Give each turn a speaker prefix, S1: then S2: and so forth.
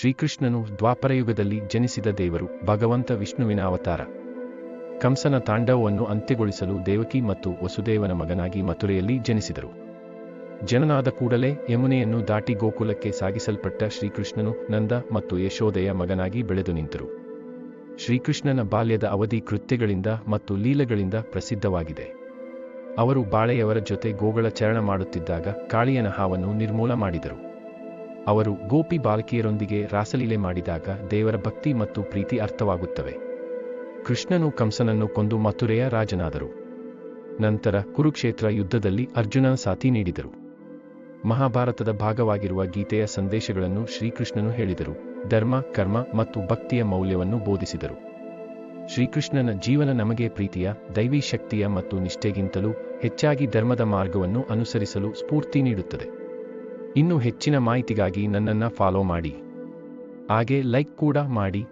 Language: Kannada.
S1: ಶ್ರೀಕೃಷ್ಣನು ದ್ವಾಪರಯುಗದಲ್ಲಿ ಜನಿಸಿದ ದೇವರು, ಭಗವಂತ ವಿಷ್ಣುವಿನ ಅವತಾರ. ಕಂಸನ ತಾಂಡವವನ್ನು ಅಂತ್ಯಗೊಳಿಸಲು ದೇವಕಿ ಮತ್ತು ವಸುದೇವನ ಮಗನಾಗಿ ಮಥುರೆಯಲ್ಲಿ ಜನಿಸಿದರು. ಜನನಾದ ಕೂಡಲೇ ಯಮುನೆಯನ್ನು ದಾಟಿ ಗೋಕುಲಕ್ಕೆ ಸಾಗಿಸಲ್ಪಟ್ಟ ಶ್ರೀಕೃಷ್ಣನು ನಂದ ಮತ್ತು ಯಶೋದೆಯ ಮಗನಾಗಿ ಬೆಳೆದು ನಿಂತರು. ಶ್ರೀಕೃಷ್ಣನ ಬಾಲ್ಯದ ಅವಧಿ ಕೃತ್ಯಗಳಿಂದ ಮತ್ತು ಲೀಲೆಗಳಿಂದ ಪ್ರಸಿದ್ಧವಾಗಿದೆ. ಅವರು ಬಾಳೆಯವರ ಜೊತೆ ಗೋಗಳ ಚರಣ ಮಾಡುತ್ತಿದ್ದಾಗ ಕಾಳಿಯನ ಹಾವನ್ನು ನಿರ್ಮೂಲ ಮಾಡಿದರು. ಅವರು ಗೋಪಿ ಬಾಲಕಿಯರೊಂದಿಗೆ ರಾಸಲೀಲೆ ಮಾಡಿದಾಗ ದೇವರ ಭಕ್ತಿ ಮತ್ತು ಪ್ರೀತಿ ಅರ್ಥವಾಗುತ್ತವೆ. ಕೃಷ್ಣನು ಕಂಸನನ್ನು ಕೊಂದು ಮಥುರೆಯ ರಾಜನಾದರು. ನಂತರ ಕುರುಕ್ಷೇತ್ರ ಯುದ್ಧದಲ್ಲಿ ಅರ್ಜುನನ ಸಾಥಿ ನೀಡಿದರು. ಮಹಾಭಾರತದ ಭಾಗವಾಗಿರುವ ಗೀತೆಯ ಸಂದೇಶಗಳನ್ನು ಶ್ರೀಕೃಷ್ಣನು ಹೇಳಿದರು. ಧರ್ಮ, ಕರ್ಮ ಮತ್ತು ಭಕ್ತಿಯ ಮೌಲ್ಯವನ್ನು ಬೋಧಿಸಿದರು. ಶ್ರೀಕೃಷ್ಣನ ಜೀವನ ನಮಗೆ ಪ್ರೀತಿಯ, ದೈವಿ ಶಕ್ತಿಯ ಮತ್ತು ನಿಷ್ಠೆಗಿಂತಲೂ ಹೆಚ್ಚಾಗಿ ಧರ್ಮದ ಮಾರ್ಗವನ್ನು ಅನುಸರಿಸಲು ಸ್ಫೂರ್ತಿ ನೀಡುತ್ತದೆ. ಇನ್ನೂ ಹೆಚ್ಚಿನ ಮಾಹಿತಿಗಾಗಿ ನನ್ನನ್ನು ಫಾಲೋ ಮಾಡಿ. ಹಾಗೆ ಲೈಕ್ ಕೂಡ ಮಾಡಿ.